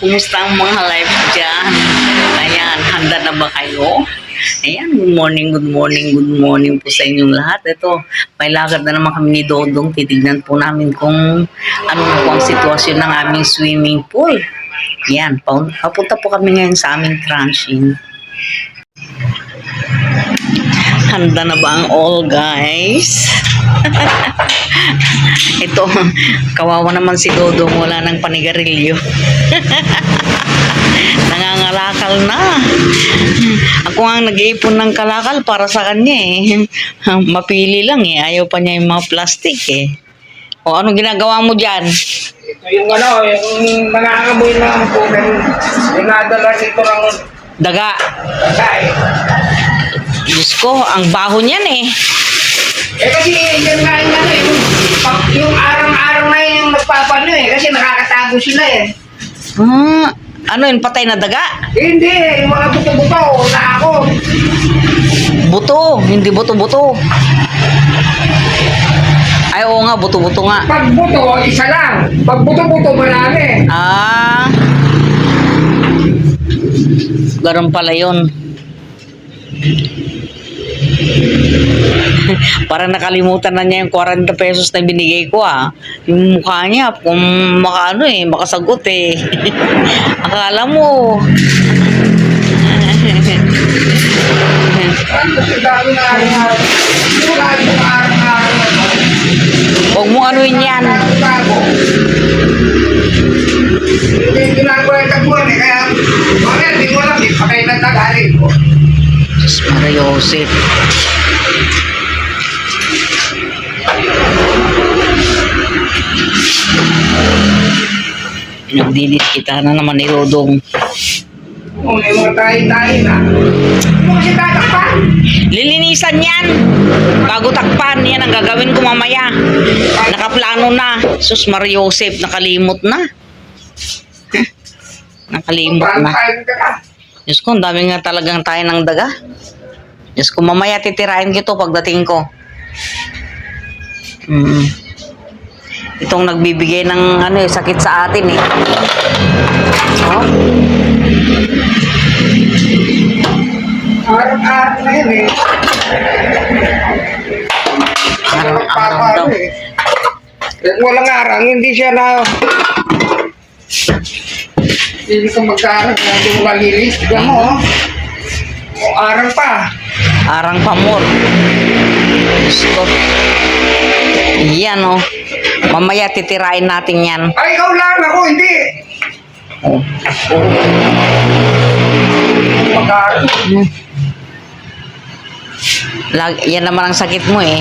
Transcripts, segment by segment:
Kumusta ang mga life dyan? Ayan, handa na ba kayo? Ayan, good morning, good morning, good morning po sa inyong lahat. Ito, may lakad na naman kami ni Dodong. Titignan po namin kung ano na po ang sitwasyon ng aming swimming pool. Ayan, papunta po kami ngayon sa aming tranching. Handa na ba ang all, guys? Ito, kawawa naman si Dodong, wala nang panigarilyo. Nangangalakal na. Ako ang nag-iipon ng kalakal para sa kanya eh. Mapili lang eh. Ayaw pa niya yung mga plastic eh. O anong ginagawa mo dyan? Ito yung yung nangangamoy na po, dinadala dito ng Daga. patay. Diyos ko, ang baho niyan eh. Eh kasi yan nga yung arang-arang na yung nagpapano eh, kasi nakakatago sila eh. Ano yun, patay na daga? Hindi, yung mga buto-buto, wala ako. Buto, hindi buto-buto. Ay, oo nga, buto-buto nga. Pag buto, isa lang. Pag buto-buto, marami. Ganun pala yun. Para nakalimutan na niya yung 40 pesos na binigay ko Yung mukha niya, kung makasagot eh. Akala mo. Ano kasi dami na arang-arang. Wala yung arang-arang. Huwag mo anuin yan. Hindi ginagawa yung tagpuan eh, kaya wala, hindi mo alam eh, patay na tagalin ko. Diyos Maria Joseph. Nagdilit kita na naman ni Dodong. Kung may mga tayo-tayo na. Ano kasi tatakpan? Lilinisan yan. Bago takpan, yan ang gagawin ko mamaya. Nakaplano na. Sus Maria Joseph, nakalimot na. Nakalimot na. Diyos ko, ang dami nga talagang tayo ng daga. Diyos ko, mamaya titirain kito pagdating ko. Itong nagbibigay ng sakit sa atin eh. Oh. Arang-arang na yun eh. Arang-arang daw. Kung walang arang, hindi siya na... Hindi ka magkaarang, hindi mo malinis. Tignan mo, oh. O, arang pa. Arang pa more. Stop. Yan oh. Mamaya titirain natin yan. Ay, ikaw lang, ako hindi. Oh. Magkaarang. Yan naman ang sakit mo eh.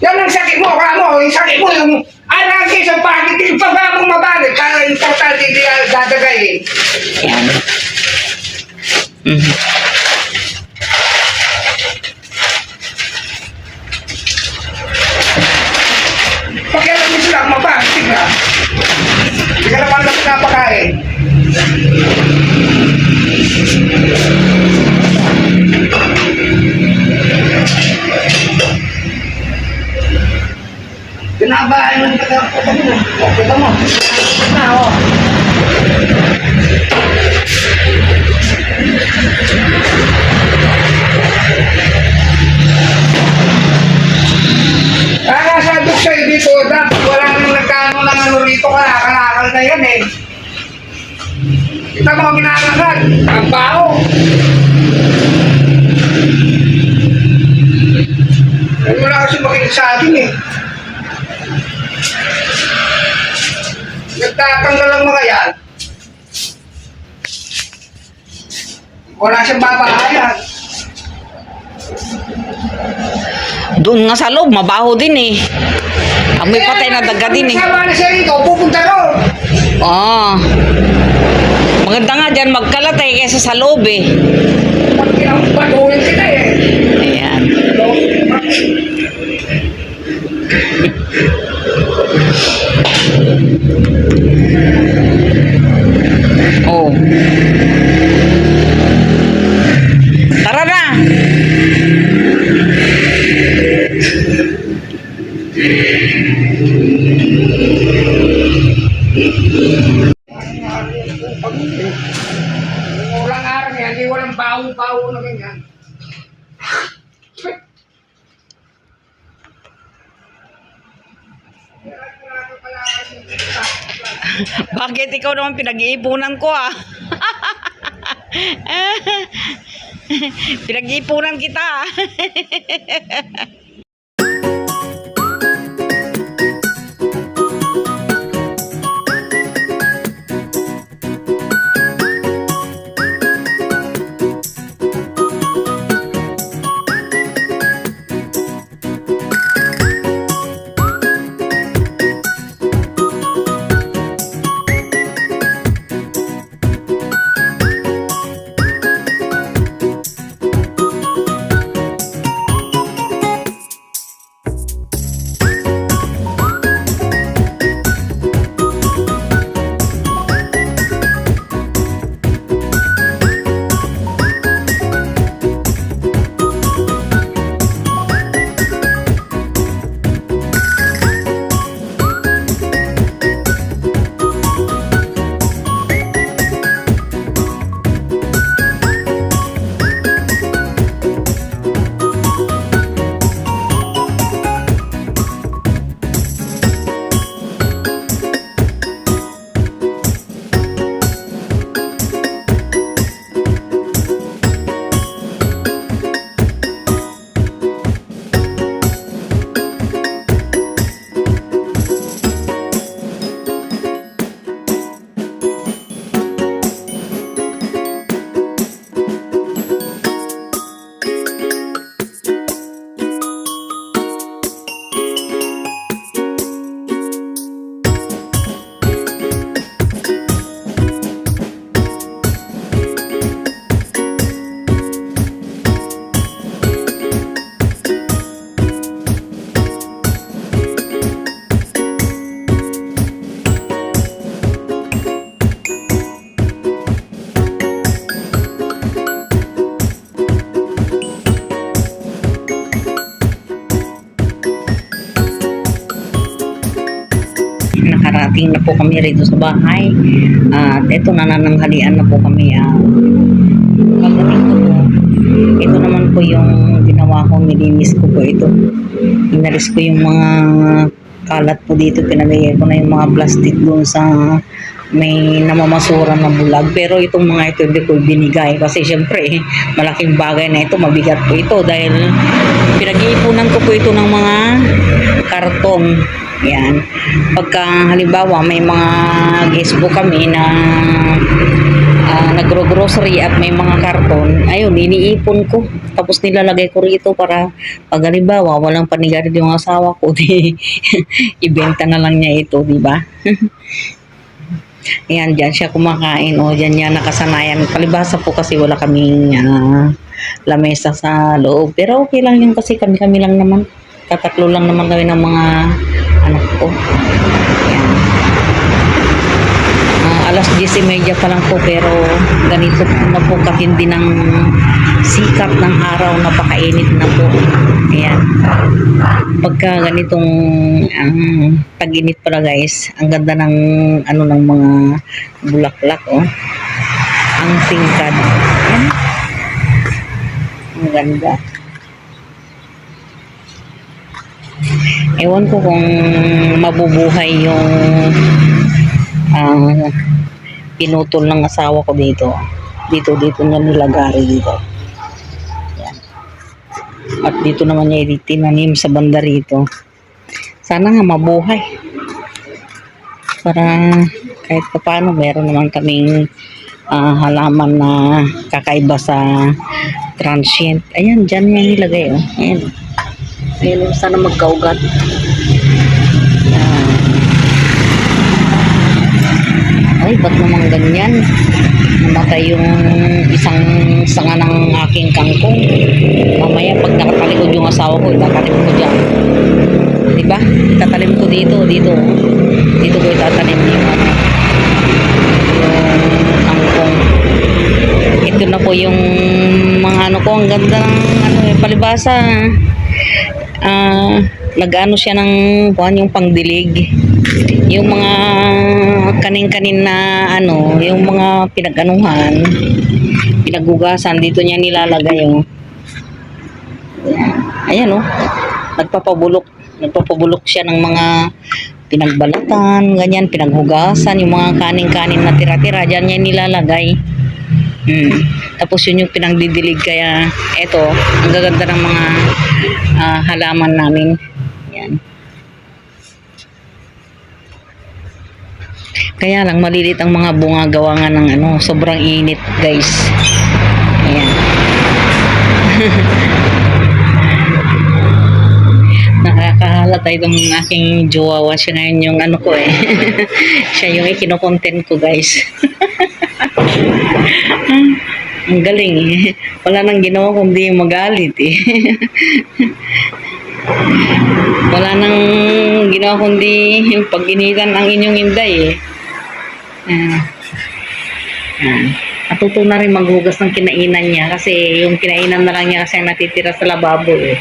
Yan ang sakit mo, kamo. Yung sakit mo, yung arang sa pagit, yung pagka mong mabalik, kaya importante hindi dadagayin. Yan. Pakialam mo sila, mabastig na. Hindi ka naman lang pinapakain. Pinabaan mo yung pagkakutan mo. Kita mo. Na, oh. Sabi ko sa'yo dito, dapat wala nang nagkano ng ano rito ka, kalakal na yan eh. Kita mo minanagad, ang bao. Wala kasi makinig sa akin eh. Nagtatanggal lang mga yan. Wala siyang babahayan. Doon nga sa loob, mabaho din eh. Amoy patay na daga din eh. Sama na siya rito, pupunta ron. Maganda nga dyan magkalat eh, kaysa sa loob eh. Patuloy kita eh. Ayan. Oh. Tara na. bawo-bawo na ganyan. Bakit ikaw naman pinag-iipunan ko ah? Pinag-iipunan kita ah. Nakarating na po kami rito sa bahay. At ito, nanananghalian na po kami. Kaganito po. Ito naman po yung ginawa ko, nilinis ko po ito. Inalis ko yung mga kalat po dito. Pinalagay ko na yung mga plastic doon sa may namamasura na bulag. Pero itong mga ito hindi ko binigay kasi syempre malaking bagay na ito, mabigat po ito dahil pinag-iipunan ko po ito ng mga karton. Yan. Pagka halimbawa may mga guest po kami na nagro-grocery at may mga karton, ayun, iniipon ko. Tapos nilalagay ko rito para pag halimbawa walang panigarilyo yung asawa ko, di ibenta na lang niya ito, di ba? Ayan, dyan siya kumakain. O, dyan niya nakasanayan. Palibhasa po kasi wala kaming lamesa sa loob. Pero okay lang yun kasi kami lang naman. Tatatlo lang naman kami ng mga anak ko. Ayan. Alas 10:30 pa lang po pero ganito na po katindi ng sikat ng araw, napakainit na po. Ayan. Pagka ganitong tag-init pala guys, ang ganda ng ng mga bulaklak oh. Ang tingkad. Ayan. Ang ganda. Ewan ko kung mabubuhay yung pinutol ng asawa ko dito. Dito niya nilagari dito. Yan. At dito naman niya tinanim sa banda rito. Sana nga mabuhay. Para kahit pa paano meron naman kaming halaman na kakaiba sa transient. Ayan, dyan niya nilagay oh. Ayan. Ayan, sana magkaugat. Ay, ba't naman ganyan? Namatay yung isang sanga ng aking kangkong. Mamaya, pag nakatalikod yung asawa ko, itatalim ko dyan. Diba? Itatalim ko dito. Dito ko itatalim yung kangkong. Ito na po yung mga ko. Ang ganda ng palibasa. Nag-ano siya ng yung pangdilig. Yung mga kanin-kanin na yung mga pinag-anuhan, Pinaghugasan. Dito niya nilalagay, oh. Ayan, oh. Nagpapabulok. Nagpapabulok siya ng mga pinagbalatan, ganyan, pinaghugasan, yung mga kanin-kanin na tira-tira, dyan niya nilalagay. Tapos yun yung pinagdidilig, kaya eto, ang gaganda ng mga halaman namin. Yan. Kaya lang, malilit ang mga bunga, gawa nga ng sobrang init, guys. Ayan. Nakakahalata itong aking jowa. Siya ngayon yung ko eh. Siya yung ikinokontent ko, guys. Ang galing eh. Wala nang ginawa kundi magalit eh. Wala nang ginawa kundi yung pag-initan ang inyong inday eh. Natuto na rin maghugas ng kinainan niya kasi yung kinainan na lang niya kasi natitira sa lababo eh.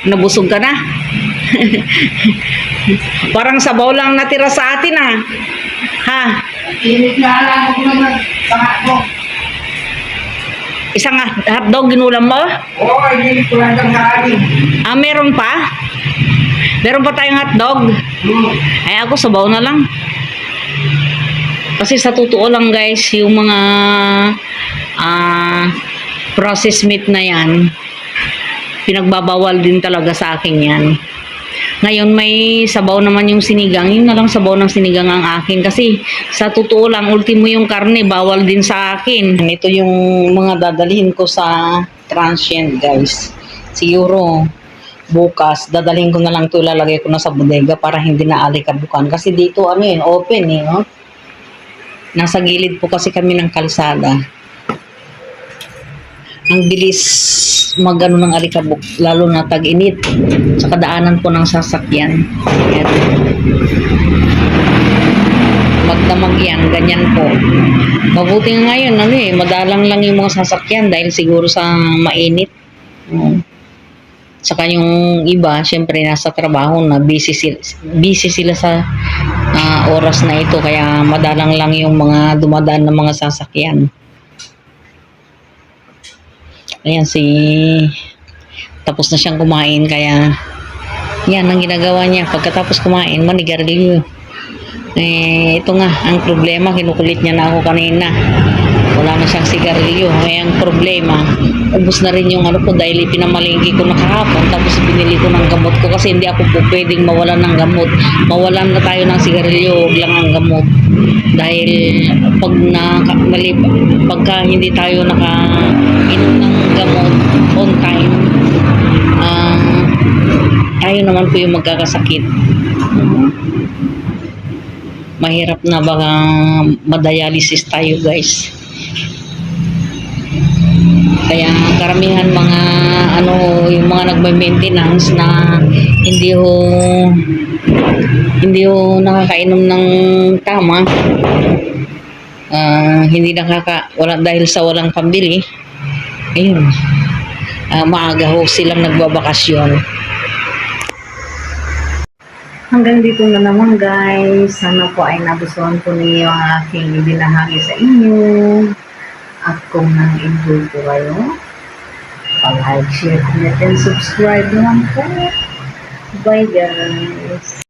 Nabusog ka na? Parang sabaw lang natira sa atin ah. Ha? Init na alam ko naman sa hotdog. Isang hotdog ginulam mo? Oo, init ko lang sa atin. Meron pa? Meron pa tayong hotdog? Ay ako sabaw na lang. Kasi sa totoo lang guys, yung mga processed meat na yan, pinagbabawal din talaga sa akin yan. Ngayon may sabaw naman yung sinigang, yun na lang sabaw ng sinigang ang akin. Kasi sa totoo lang, ultimo yung karne, bawal din sa akin. Ito yung mga dadalhin ko sa transient guys. Siguro bukas, dadalhin ko na lang ito, ilalagay ko na sa bodega para hindi na alikabukan. Kasi dito open eh. No? Nasa gilid po kasi kami ng kalsada. Ang bilis ng alikabok, lalo na tag-init sa kadaanan po ng sasakyan. Ayan. Magdamag yan, ganyan po. Mabuti nga ngayon, madalang lang yung mga sasakyan dahil siguro sa mainit. Saka yung iba, syempre nasa trabaho na, busy sila sa oras na ito, kaya madalang lang yung mga dumadaan ng mga sasakyan. Ayan tapos na siyang kumain, kaya yan ang ginagawa niya. Pagkatapos kumain, manigarilyo. Ito nga ang problema, kinukulit niya na ako kanina. Wala na siyang sigarilyo. Ang problema, ubos na rin yung ko dahil pinamalingki ko na kahapon, tapos binili ko ng gamot ko kasi hindi ako po pwedeng mawalan ng gamot. Mawalan na tayo ng sigarilyo, huwag lang ang gamot. Dahil pagka hindi tayo nakainom ng gamot on time, tayo naman po yung magkakasakit. Mahirap na baka madialysis tayo guys. Kaya karamihan mga yung mga nagme-maintenance na hindi nakakainom ng tama, wala dahil sa walang pambili. Ayun. Maaga ho silang nagbabakasyon. Hanggang dito na naman guys. Sana po ay nagustuhan po niyo ang aking ibinahagi sa inyo. At kung nang-enjoy po kayo, pag-like, share, comment, and subscribe naman po. Bye guys!